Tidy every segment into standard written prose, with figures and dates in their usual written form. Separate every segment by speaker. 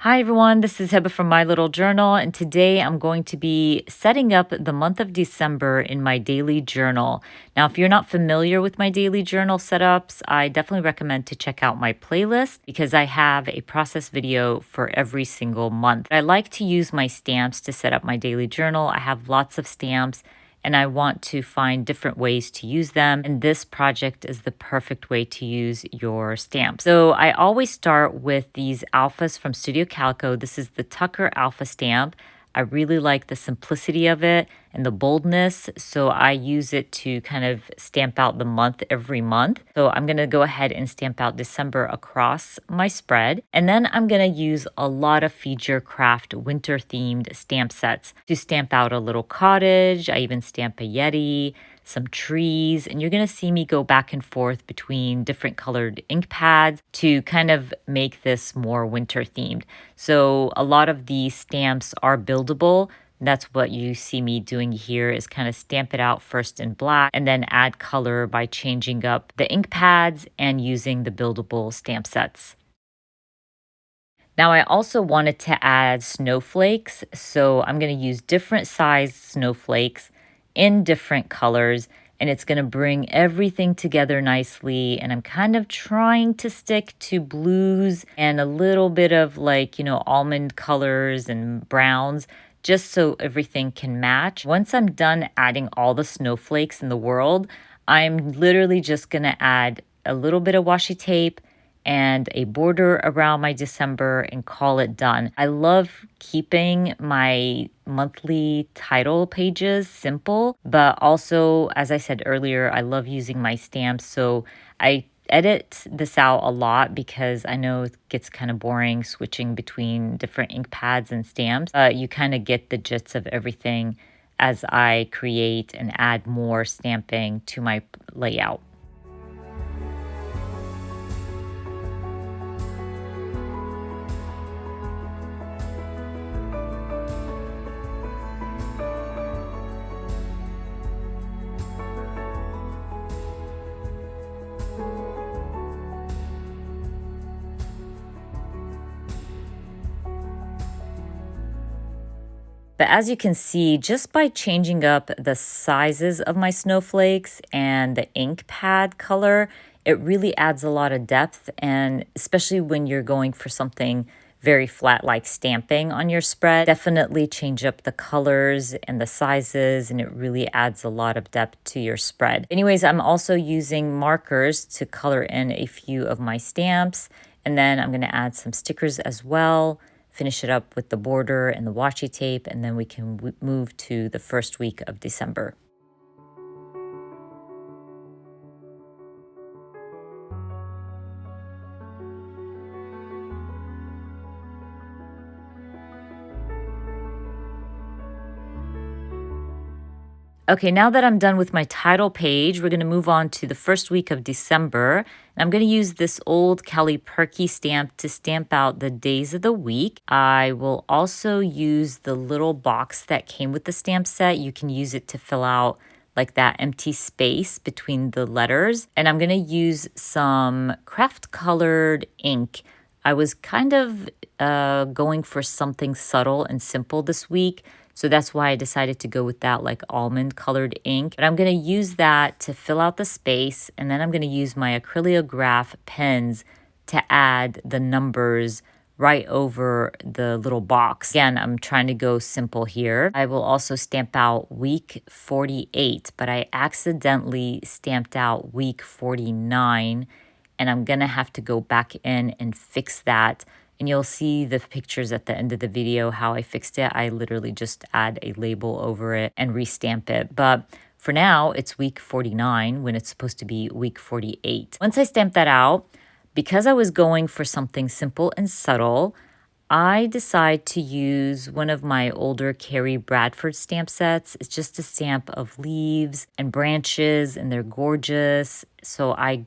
Speaker 1: Hi everyone, this is Heba from My Little Journal, and today I'm going to be setting up the month of December in my daily journal. Now, if you're not familiar with my daily journal setups, I definitely recommend to check out my playlist because I have a process video for every single month. I like to use my stamps to set up my daily journal. I have lots of stamps and I want to find different ways to use them. And this project is the perfect way to use your stamps. So I always start with these alphas from Studio Calico. This is the Tucker Alpha stamp. I really like the simplicity of it and the boldness. So I use it to kind of stamp out the month every month. So I'm going to go ahead and stamp out December across my spread. And then I'm going to use a lot of Feed Your Craft winter themed stamp sets to stamp out a little cottage. I even stamp a Yeti, some trees, and you're going to see me go back and forth between different colored ink pads to kind of make this more winter themed. So a lot of these stamps are buildable. That's what you see me doing here is kind of stamp it out first in black and then add color by changing up the ink pads and using the buildable stamp sets. Now I also wanted to add snowflakes, so I'm going to use different sized snowflakes in different colors, and it's going to bring everything together nicely. And I'm kind of trying to stick to blues and a little bit of almond colors and browns just so everything can match. Once I'm done adding all the snowflakes in the world, I'm literally just going to add a little bit of washi tape and a border around my December and call it done. I love keeping my monthly title pages simple, but also, as I said earlier, I love using my stamps. So I edit this out a lot because I know it gets kind of boring switching between different ink pads and stamps. You kind of get the gist of everything as I create and add more stamping to my layout. But as you can see, just by changing up the sizes of my snowflakes and the ink pad color, it really adds a lot of depth. And especially when you're going for something very flat like stamping on your spread, definitely change up the colors and the sizes, and it really adds a lot of depth to your spread. Anyways, I'm also using markers to color in a few of my stamps, and then I'm going to add some stickers as well. Finish it up with the border and the washi tape, and then we can move to the first week of December. Okay, now that I'm done with my title page, we're going to move on to the first week of December. And I'm going to use this old Kelly Purkey stamp to stamp out the days of the week. I will also use the little box that came with the stamp set. You can use it to fill out like that empty space between the letters. And I'm going to use some craft colored ink. I was kind of going for something subtle and simple this week. So that's why I decided to go with that like almond colored ink. But I'm going to use that to fill out the space. And then I'm going to use my acrylograph pens to add the numbers right over the little box. Again, I'm trying to go simple here. I will also stamp out week 48, but I accidentally stamped out week 49. And I'm going to have to go back in and fix that. And you'll see the pictures at the end of the video how I fixed it. I literally just add a label over it and restamp it. But for now, it's week 49 when it's supposed to be week 48. Once I stamp that out, because I was going for something simple and subtle, I decide to use one of my older Carrie Bradford stamp sets. It's just a stamp of leaves and branches, and they're gorgeous. So I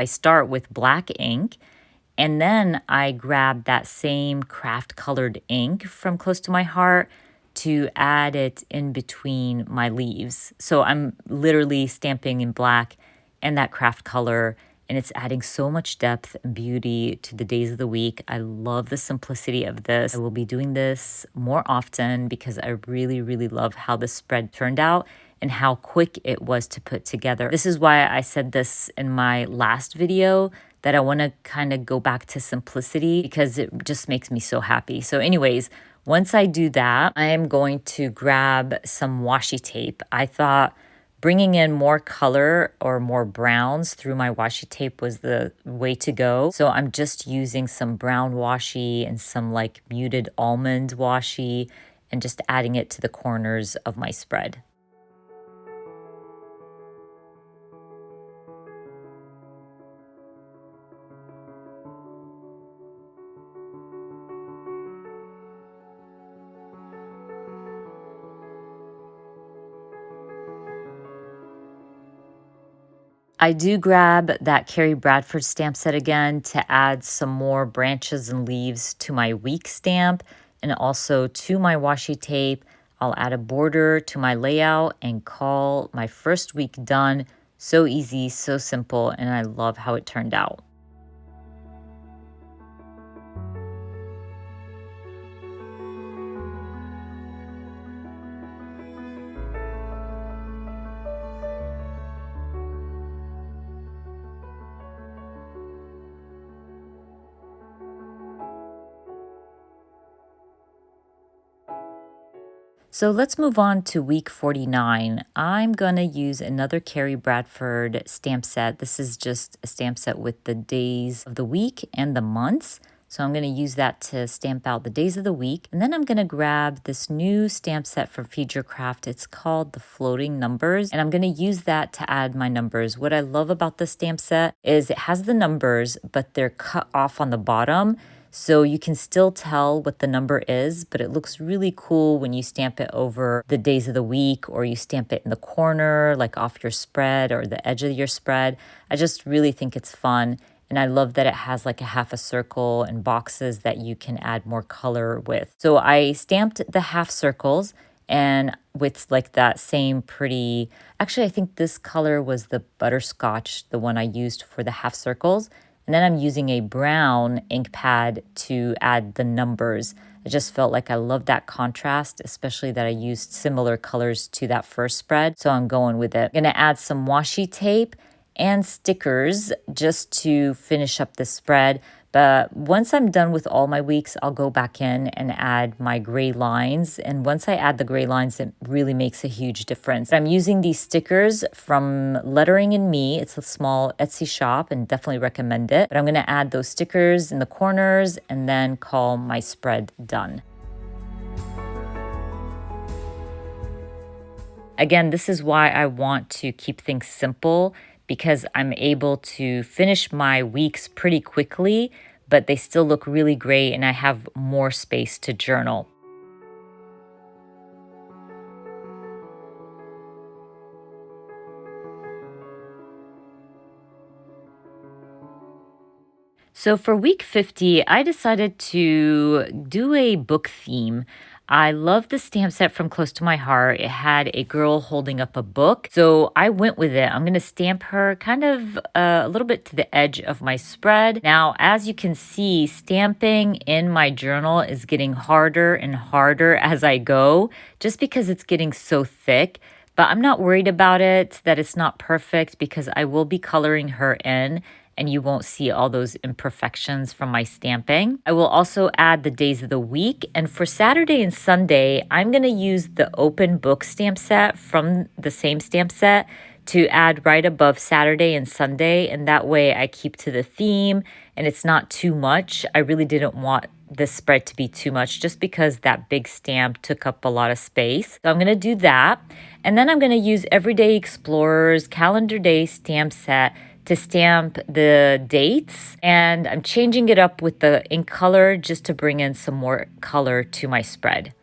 Speaker 1: start with black ink. And then I grabbed that same craft colored ink from Close to My Heart to add it in between my leaves. So I'm literally stamping in black and that craft color and it's adding so much depth and beauty to the days of the week. I love the simplicity of this. I will be doing this more often because I really, really love how the spread turned out and how quick it was to put together. This is why I said this in my last video, that I want to kind of go back to simplicity because it just makes me so happy. So anyways, once I do that, I am going to grab some washi tape. I thought bringing in more color or more browns through my washi tape was the way to go. So I'm just using some brown washi and some like muted almond washi and just adding it to the corners of my spread. I do grab that Carrie Bradford stamp set again to add some more branches and leaves to my week stamp and also to my washi tape. I'll add a border to my layout and call my first week done. So easy, so simple, and I love how it turned out. So let's move on to week 49. I'm going to use another Carrie Bradford stamp set. This is just a stamp set with the days of the week and the months. So I'm going to use that to stamp out the days of the week. And then I'm going to grab this new stamp set from Feed Your Craft. It's called the Floating Numbers. And I'm going to use that to add my numbers. What I love about this stamp set is it has the numbers, but they're cut off on the bottom. So you can still tell what the number is, but it looks really cool when you stamp it over the days of the week or you stamp it in the corner, like off your spread or the edge of your spread. I just really think it's fun. And I love that it has like a half a circle and boxes that you can add more color with. So I stamped the half circles and with like that same pretty, actually, I think this color was the butterscotch, the one I used for the half circles. And then I'm using a brown ink pad to add the numbers. I just felt like I love that contrast, especially that I used similar colors to that first spread. So I'm going with it. I'm gonna add some washi tape and stickers just to finish up the spread. But once I'm done with all my weeks, I'll go back in and add my gray lines. And once I add the gray lines, it really makes a huge difference. I'm using these stickers from Lettering and Me. It's a small Etsy shop and definitely recommend it. But I'm gonna add those stickers in the corners and then call my spread done. Again, this is why I want to keep things simple because I'm able to finish my weeks pretty quickly, but they still look really great and I have more space to journal. So for week 50, I decided to do a book theme. I love the stamp set from Close to My Heart. It had a girl holding up a book. So I went with it. I'm going to stamp her kind of a little bit to the edge of my spread. Now, as you can see, stamping in my journal is getting harder and harder as I go, just because it's getting so thick. But I'm not worried about it, that it's not perfect, because I will be coloring her in and you won't see all those imperfections from my stamping. I will also add the days of the week. And for Saturday and Sunday, I'm going to use the open book stamp set from the same stamp set to add right above Saturday and Sunday. And that way I keep to the theme and it's not too much. I really didn't want this spread to be too much just because that big stamp took up a lot of space. So I'm going to do that. And then I'm going to use Everyday Explorers Calendar Day stamp set to stamp the dates, and I'm changing it up with the ink color just to bring in some more color to my spread.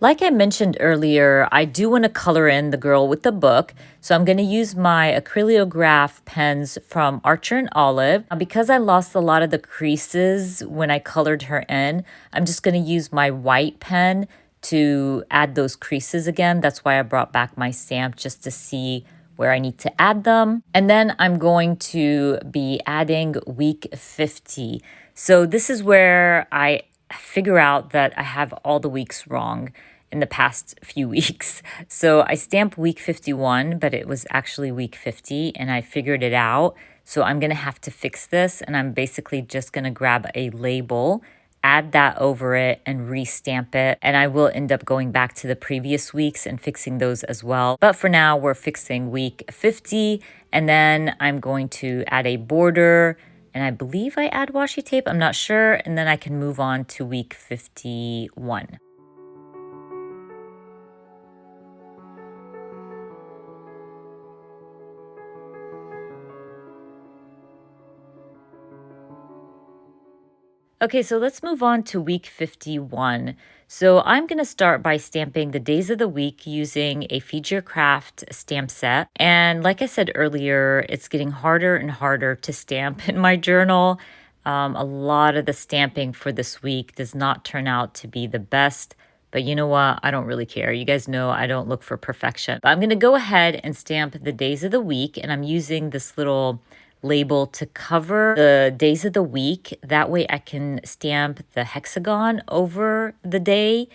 Speaker 1: Like I mentioned earlier, I do want to color in the girl with the book. So I'm going to use my acrylograph pens from Archer and Olive. Because I lost a lot of the creases when I colored her in, I'm just going to use my white pen to add those creases again. That's why I brought back my stamp just to see where I need to add them. And then I'm going to be adding week 50. So this is where I figure out that I have all the weeks wrong in the past few weeks. So I stamped week 51, but it was actually week 50 and I figured it out. So I'm going to have to fix this, and I'm basically just going to grab a label, add that over it, and restamp it. And I will end up going back to the previous weeks and fixing those as well. But for now, we're fixing week 50, and then I'm going to add a border, and I believe I add washi tape, I'm not sure, and then I can move on to week 51. Okay, so let's move on to week 51. So I'm going to start by stamping the days of the week using a Feed Your Craft stamp set. And like I said earlier, it's getting harder and harder to stamp in my journal. A lot of the stamping for this week does not turn out to be the best. But you know what? I don't really care. You guys know I don't look for perfection. But I'm going to go ahead and stamp the days of the week. And I'm using this little label to cover the days of the week. That way I can stamp the hexagon over the day,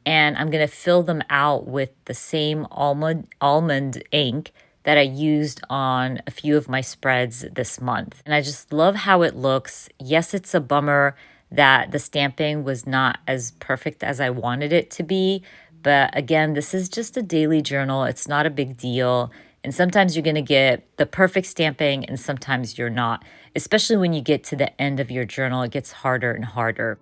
Speaker 1: and I'm going to fill them out with the same almond ink that I used on a few of my spreads this month. And I just love how it looks. Yes, it's a bummer that the stamping was not as perfect as I wanted it to be. But again, this is just a daily journal. It's not a big deal. And sometimes you're going to get the perfect stamping and sometimes you're not. Especially when you get to the end of your journal, it gets harder and harder.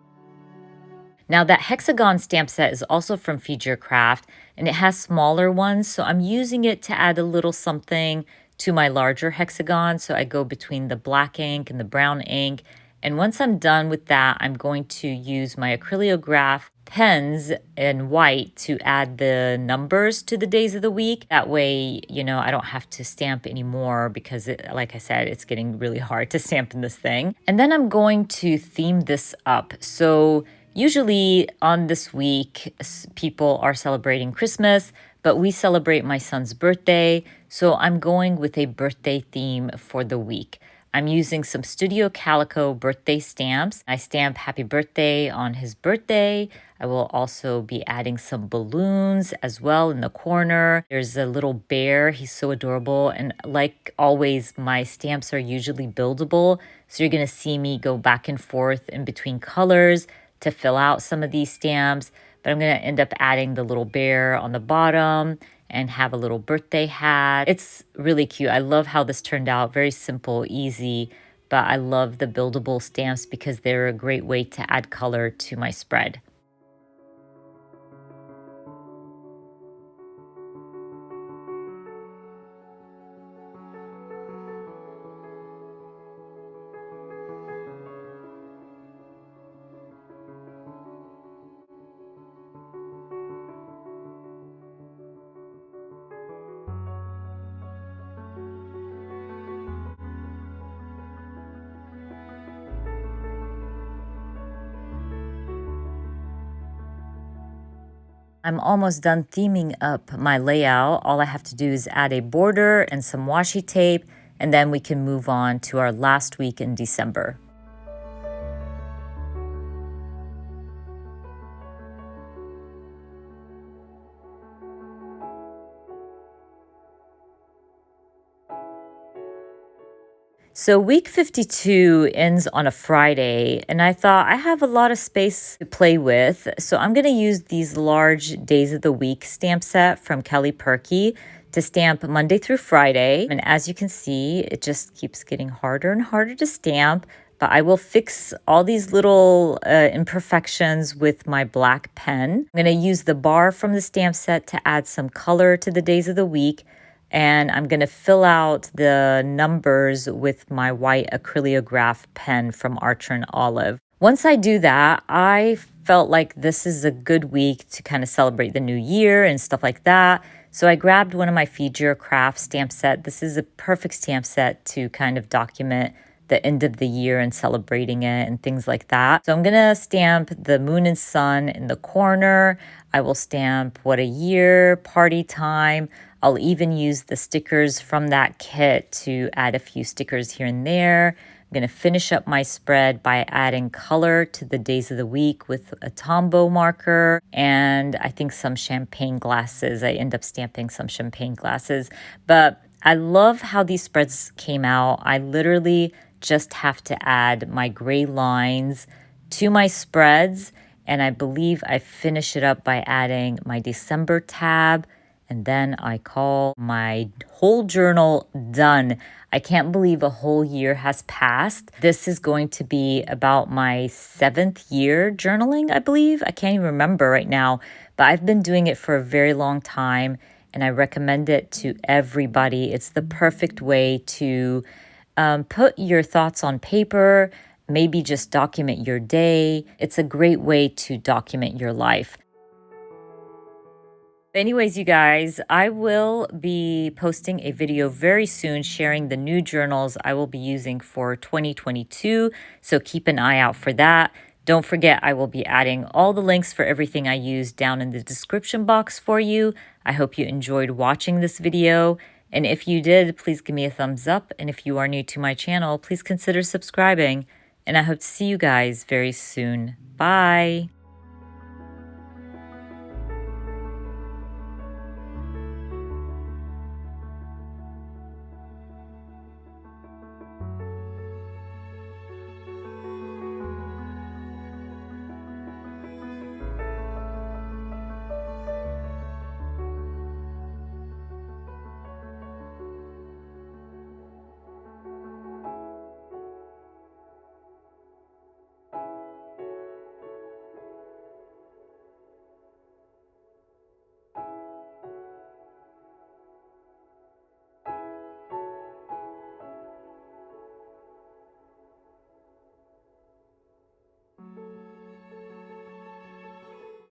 Speaker 1: Now that hexagon stamp set is also from Feed Your Craft, and it has smaller ones. So I'm using it to add a little something to my larger hexagon. So I go between the black ink and the brown ink. And once I'm done with that, I'm going to use my acrylograph pens in white to add the numbers to the days of the week. That way, I don't have to stamp anymore because like I said, it's getting really hard to stamp in this thing. And then I'm going to theme this up. So usually on this week, people are celebrating Christmas, but we celebrate my son's birthday. So I'm going with a birthday theme for the week. I'm using some Studio Calico birthday stamps. I stamp happy birthday on his birthday. I will also be adding some balloons as well in the corner. There's a little bear. He's so adorable. And like always, my stamps are usually buildable. So you're going to see me go back and forth in between colors to fill out some of these stamps. But I'm going to end up adding the little bear on the bottom and have a little birthday hat. It's really cute. I love how this turned out. Very simple, easy, but I love the buildable stamps because they're a great way to add color to my spread. I'm almost done theming up my layout. All I have to do is add a border and some washi tape, and then we can move on to our last week in December. So week 52 ends on a Friday, and I thought I have a lot of space to play with. So I'm going to use these large days of the week stamp set from Kelly Purkey to stamp Monday through Friday. And as you can see, it just keeps getting harder and harder to stamp. But I will fix all these little imperfections with my black pen. I'm going to use the bar from the stamp set to add some color to the days of the week. And I'm going to fill out the numbers with my white acrylograph pen from Archer and Olive. Once I do that, I felt like this is a good week to kind of celebrate the new year and stuff like that. So I grabbed one of my Feed Your Craft stamp set. This is a perfect stamp set to kind of document the end of the year and celebrating it and things like that. So I'm gonna stamp the moon and sun in the corner. I will stamp what a year, party time. I'll even use the stickers from that kit to add a few stickers here and there. I'm going to finish up my spread by adding color to the days of the week with a Tombow marker and I think some champagne glasses. I end up stamping some champagne glasses, but I love how these spreads came out. I literally just have to add my gray lines to my spreads, and I believe I finish it up by adding my December tab, and then I call my whole journal done. I can't believe a whole year has passed. This is going to be about my 7th year journaling, I believe. I can't even remember right now, but I've been doing it for a very long time, and I recommend it to everybody. It's the perfect way to put your thoughts on paper, maybe just document your day. It's a great way to document your life. Anyways, you guys, I will be posting a video very soon sharing the new journals I will be using for 2022. So keep an eye out for that. Don't forget, I will be adding all the links for everything I use down in the description box for you. I hope you enjoyed watching this video. And if you did, please give me a thumbs up. And if you are new to my channel, please consider subscribing. And I hope to see you guys very soon. Bye.